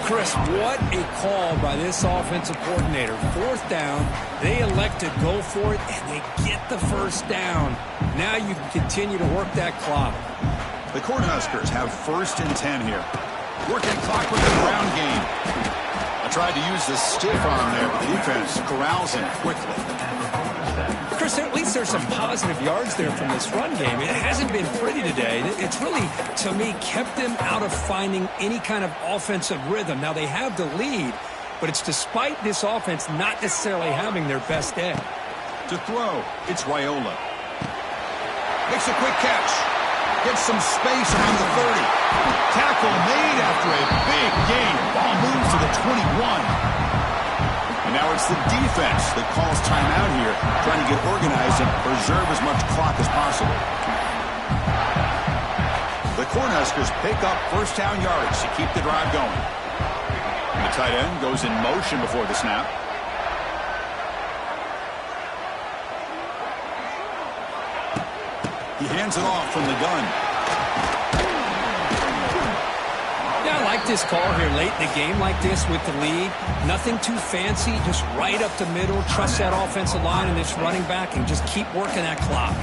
Chris, what a call by this offensive coordinator. 4th down, they elect to go for it, and they get the first down. Now you can continue to work that clock. The Cornhuskers have 1st and 10 here. Working clock with the ground game. I tried to use the stiff arm there, but the defense corrals him quickly. Chris, at least there's some positive yards there from this run game. It hasn't been pretty today. It's really, to me, kept them out of finding any kind of offensive rhythm. Now, they have the lead, but it's despite this offense not necessarily having their best day. To throw, it's Raiola. Makes a quick catch. Gets some space around the 30. Tackle made after a big gain. Ball moves to the 21. And now it's the defense that calls timeout here, trying to get organized and preserve as much clock as possible. The Cornhuskers pick up 1st down yardage to keep the drive going. The tight end goes in motion before the snap. He hands it off from the gun. Yeah, I like this call here late in the game like this with the lead. Nothing too fancy, just right up the middle. Trust that offensive line and this running back and just keep working that clock.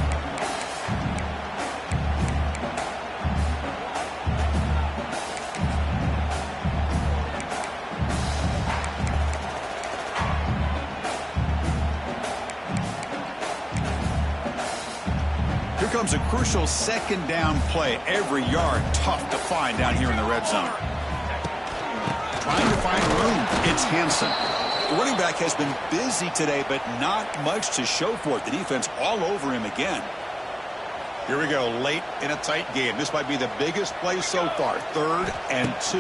Here comes a crucial 2nd down play. Every yard tough to find down here in the red zone. Trying to find room. It's Hansen. The running back has been busy today, but not much to show for it. The defense all over him again. Here we go, late in a tight game. This might be the biggest play so far. 3rd and 2.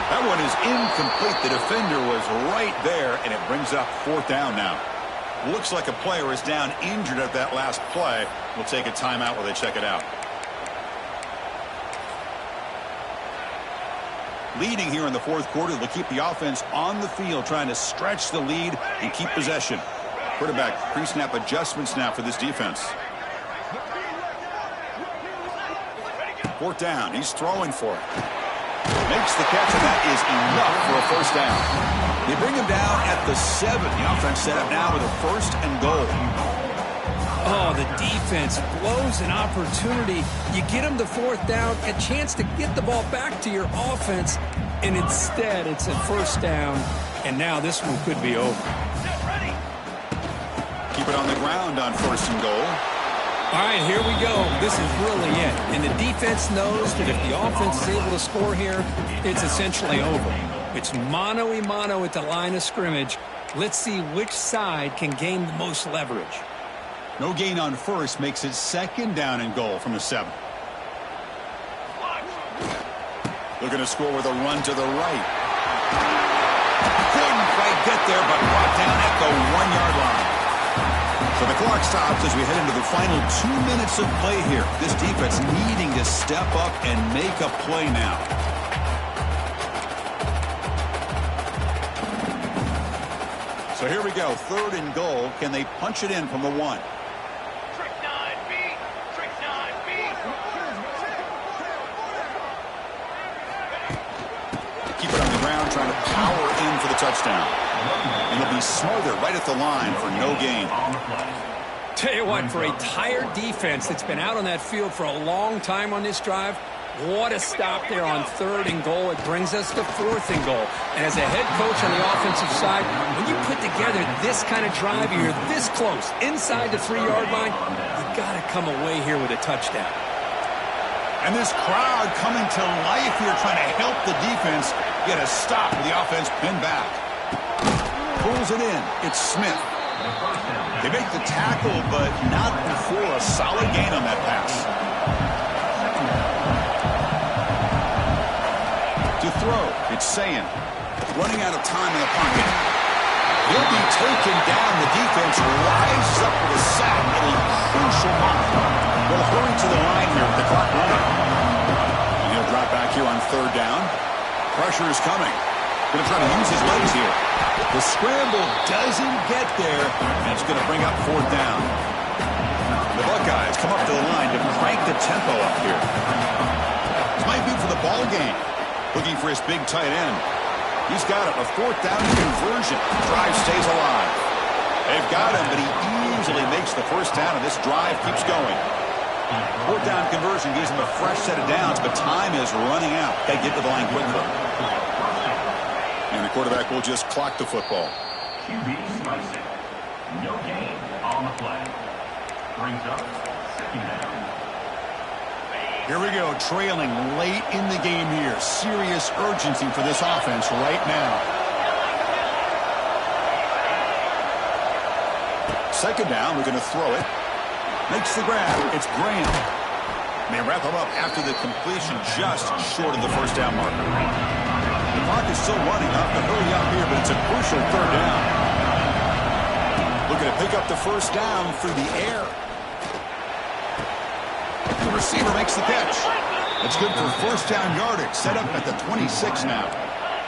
That one is incomplete. The defender was right there, and it brings up 4th down now. Looks like a player is down injured at that last play. We'll take a timeout while they check it out. Leading here in the 4th quarter, they'll keep the offense on the field, trying to stretch the lead and keep possession. Quarterback pre-snap adjustments now for this defense. 4th down, he's throwing for it. Makes the catch, and that is enough for a 1st down. They bring him down at the 7. The offense set up now with a 1st and goal. Oh, the defense blows an opportunity. You get them the 4th down, a chance to get the ball back to your offense, and instead it's a 1st down, and now this one could be over. Keep it on the ground on 1st and goal. All right, here we go. This is really it. And the defense knows that if the offense is able to score here, it's essentially over. It's mano-a-mano at the line of scrimmage. Let's see which side can gain the most leverage. No gain on 1st makes it 2nd down and goal from the 7. They're going to score with a run to the right. Couldn't quite get there, but brought down at the 1-yard line. So the clock stops as we head into the final 2 minutes of play here. This defense needing to step up and make a play now. So here we go, 3rd and goal. Can they punch it in from the 1? Trick 9B. Trick 9B. Keep it on the ground, trying to power in for the touchdown. And he'll be smothered right at the line for no gain. Tell you what, for a tired defense that's been out on that field for a long time on this drive, what a stop there on 3rd and goal. It brings us to 4th and goal. And as a head coach on the offensive side, when you put together this kind of drive, you're this close, inside the 3-yard line, you got to come away here with a touchdown. And this crowd coming to life here, trying to help the defense get a stop with the offense pinned back. Pulls it in. It's Smith. They make the tackle, but not before a solid gain on that pass. To throw, it's Sayan. Running out of time in the pocket. He'll be taken down. The defense rises up with a sack at a crucial moment. They'll hurry to the line here with the clock running. And he'll drop back here on 3rd down. Pressure is coming. Going to try to use his legs here. The scramble doesn't get there, and it's going to bring up 4th down. The Buckeyes come up to the line to crank the tempo up here. This might be for the ball ball game. Looking for his big tight end. He's got it. A 4th down conversion. Drive stays alive. They've got him, but he easily makes the first down, and this drive keeps going. 4th down conversion gives him a fresh set of downs, but time is running out. Got to get to the line quickly. And the quarterback will just clock the football. QB slicing. No gain on the play. Brings up 2nd down. Here we go, trailing late in the game here. Serious urgency for this offense right now. 2nd down, we're going to throw it. Makes the grab. It's Graham. They wrap him up after the completion just short of the first down marker. The clock is still running. Up to hurry up here, but it's a crucial 3rd down. Looking to pick up the first down through the air. The receiver makes the catch. It's good for first down yardage. Set up at the 26 now.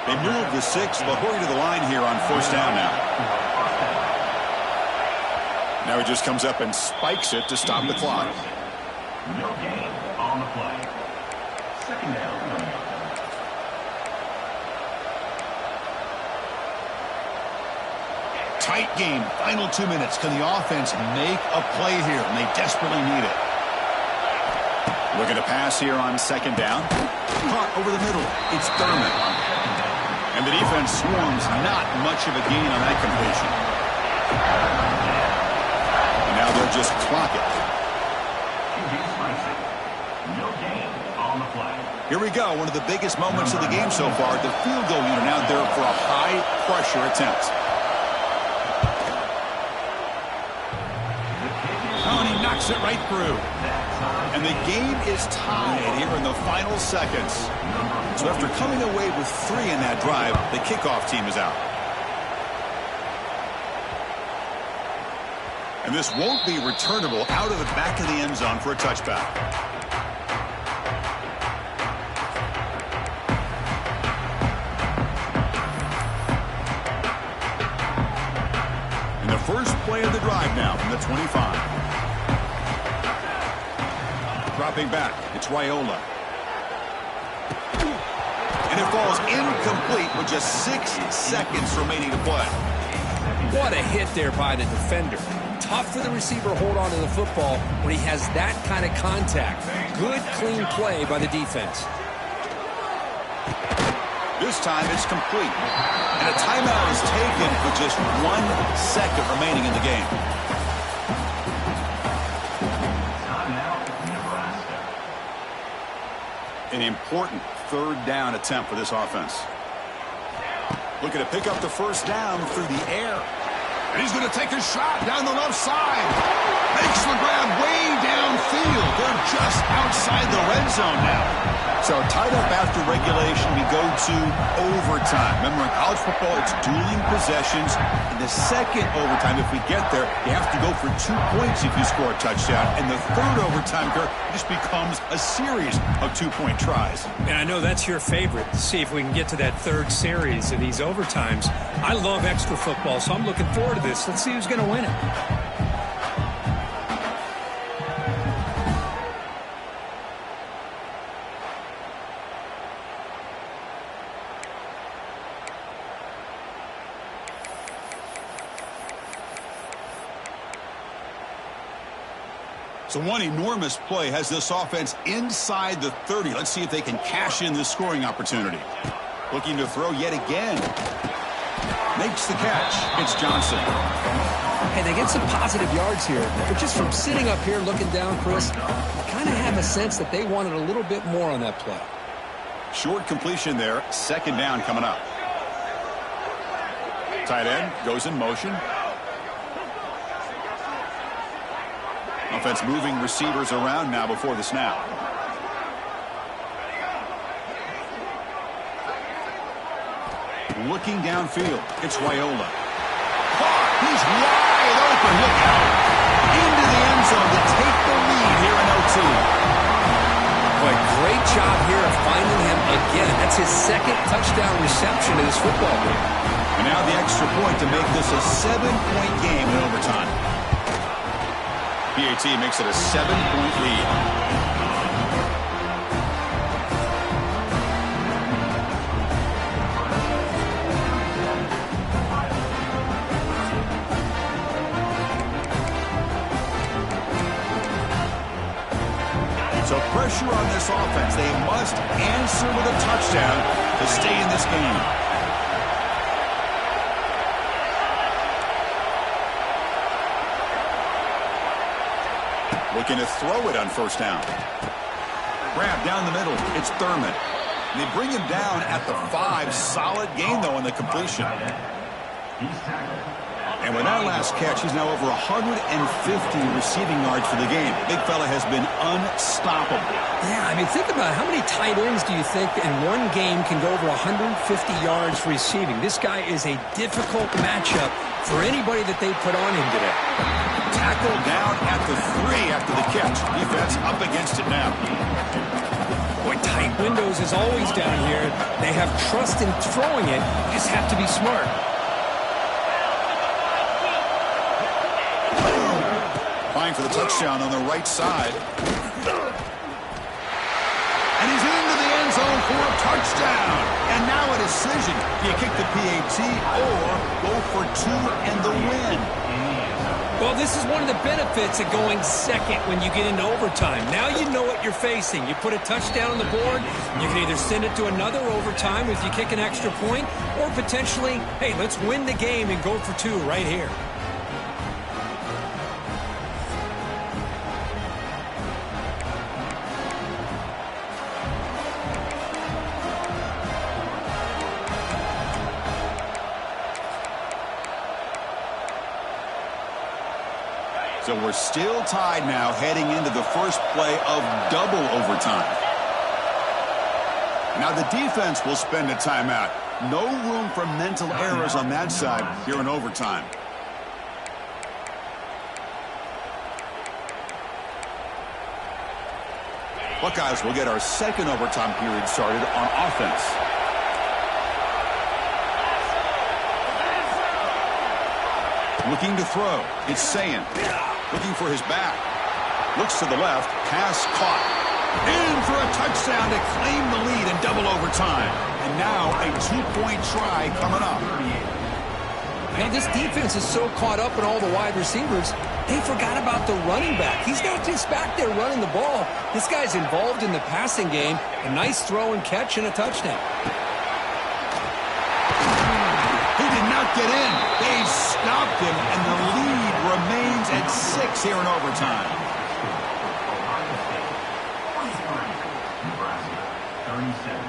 They move the 6. They'll hurry to the line here on first down now. Now he just comes up and spikes it to stop the clock. No gain on the play. 2nd down. Tight game. Final 2 minutes. Can the offense make a play here? And they desperately need it. Looking to pass here on 2nd down. Caught over the middle. It's Thurman. And the defense swarms. Not much of a gain on that completion. And now they'll just clock it. No gain on the play. Here we go. One of the biggest moments of the game so far. The field goal unit out there for a high-pressure attempt. Oh, and he knocks it right through. And the game is tied here in the final seconds. So after coming away with 3 in that drive, the kickoff team is out. And this won't be returnable out of the back of the end zone for a touchback. And the first play of the drive now from the 25. Dropping back, it's Raiola. And it falls incomplete with just 6 seconds remaining to play. What a hit there by the defender. Tough for the receiver to hold on to the football when he has that kind of contact. Good, clean play by the defense. This time it's complete. And a timeout is taken with just 1 second remaining in the game. An important 3rd down attempt for this offense. Looking to pick up the first down through the air. And he's going to take a shot down the left side. Makes the grab way downfield. They're just outside the red zone now. So tied up after regulation, we go to overtime. Remember, in college football, it's dueling possessions. In the second overtime, if we get there, you have to go for 2 points if you score a touchdown. And the 3rd overtime, Kirk, just becomes a series of 2-point tries. And I know that's your favorite. See if we can get to that 3rd series of these overtimes. I love extra football, so I'm looking forward to this. Let's see who's going to win it. So one enormous play has this offense inside the 30. Let's see if they can cash in this scoring opportunity. Looking to throw yet again. Makes the catch. It's Johnson. Hey, they get some positive yards here, but just from sitting up here looking down, Chris, I kind of have a sense that they wanted a little bit more on that play. Short completion there. 2nd down coming up. Tight end goes in motion. Offense moving receivers around now before the snap. Looking downfield, it's Raiola. He's wide open. Look out. Into the end zone to take the lead here in OT. Boy, great job here of finding him again. That's his 2nd touchdown reception of this football game. And now the extra point to make this a 7-point game in overtime. PAT makes it a 7-point lead. pressure on this offense. They must answer with a touchdown to stay in this game. Looking to throw it on first down. Grab down the middle. It's Thurman. And they bring him down at the 5. Solid gain, though, on the completion. And with that last catch, he's now over 150 receiving yards for the game. Big fella has been unstoppable. Yeah, I mean, think about it. How many tight ends do you think in one game can go over 150 yards receiving? This guy is a difficult matchup for anybody that they put on him today. Tackled down at the 3 after the catch. Defense up against it now. Boy, tight windows is always down here. They have trust in throwing it. You just have to be smart. Flying for the touchdown on the right side. And he's into the end zone for a touchdown. And now a decision. Do you kick the PAT or go for 2 and the win? Well, this is one of the benefits of going second when you get into overtime. Now you know what you're facing. You put a touchdown on the board, you can either send it to another overtime if you kick an extra point, or potentially, hey, let's win the game and go for 2 right here. So we're still tied now heading into the first play of double overtime. Now the defense will spend a timeout. No room for mental errors on that side here in overtime. Buckeyes will get our second overtime period started on offense. Looking to throw. It's Sayin. Looking for his back. Looks to the left. Pass caught. In for a touchdown to claim the lead in double overtime. And now a 2-point try coming up. Now this defense is so caught up in all the wide receivers, they forgot about the running back. He's not just back there running the ball. This guy's involved in the passing game. A nice throw and catch and a touchdown. He did not get in. They stopped him, and the lead remains at 6 here in overtime. Nebraska, 37.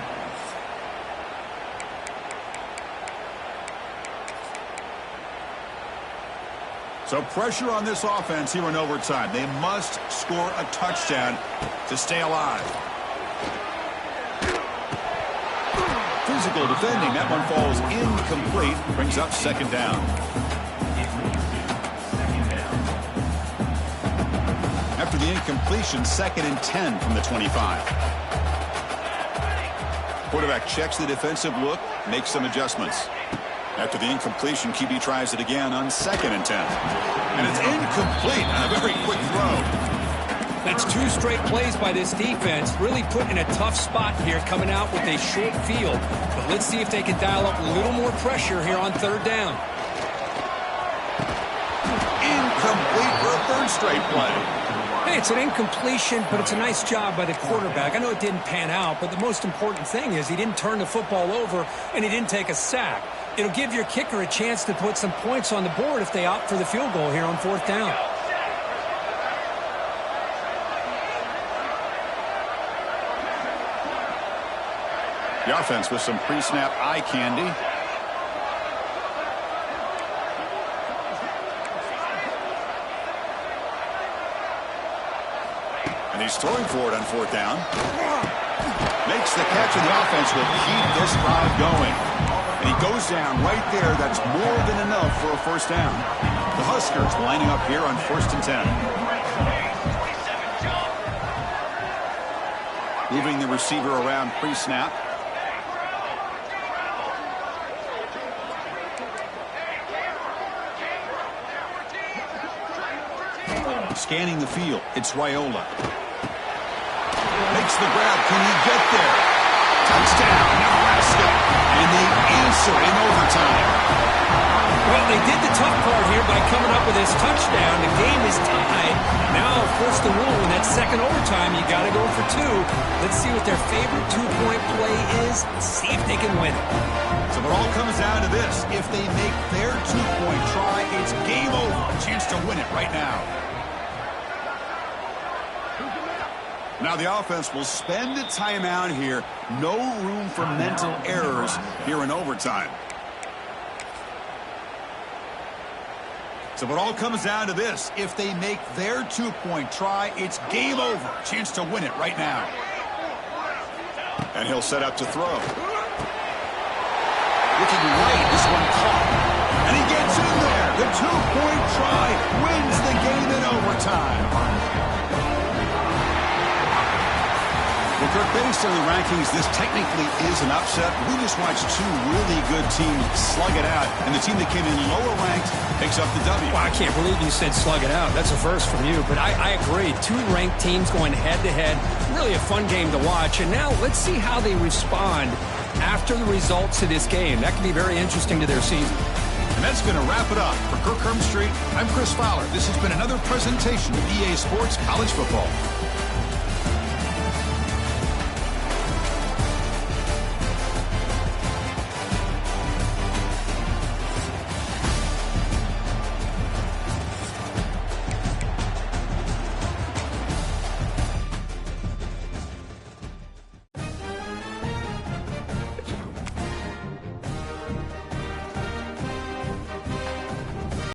So pressure on this offense here in overtime. They must score a touchdown to stay alive. Physical defending. That one falls incomplete. Brings up second down. After the incompletion, 2nd and 10 from the 25. Quarterback checks the defensive look, makes some adjustments. After the incompletion, QB tries it again on 2nd and 10. And it's incomplete on a very quick throw. That's 2 straight plays by this defense, really put in a tough spot here coming out with a short field. But let's see if they can dial up a little more pressure here on 3rd down. Incomplete for a 3rd straight play. Hey, it's an incompletion, but it's a nice job by the quarterback. I know it didn't pan out, but the most important thing is he didn't turn the football over and he didn't take a sack. It'll give your kicker a chance to put some points on the board if they opt for the field goal here on 4th down. The offense with some pre-snap eye candy. And he's throwing for it on 4th down. Makes the catch, and the offense will keep this drive going. And he goes down right there. That's more than enough for a 1st down. The Huskers lining up here on 1st and 10. Moving the receiver around pre-snap. Scanning the field. It's Raiola. Makes the grab. Can he get there? Touchdown, Nebraska. And they answer in overtime. Well, Well, they did the tough part here by coming up with this touchdown. The game is tied. Now, of course, the rule in that second overtime, you got to go for two. Let's see what their favorite two-point play is. See if they can win it. So it all comes down to this. If they make their two-point try, it's game over. Chance to win it right now. Now the offense will spend a timeout here. No room for mental errors here in overtime. So it all comes down to this. If they make their two-point try, it's game over. Chance to win it right now. And he'll set up to throw. Looking right, this one caught. And he gets in there. The two-point try wins the game in overtime. Well, Kirk, based on the rankings, this technically is an upset. We just watched two really good teams slug it out, and the team that came in lower ranked picks up the W. Well, I can't believe you said slug it out. That's a first from you, but I agree. Two ranked teams going head-to-head. Really a fun game to watch, and now let's see how they respond after the results of this game. That could be very interesting to their season. And that's going to wrap it up. For Kirk Street, I'm Chris Fowler. This has been another presentation of EA Sports College Football.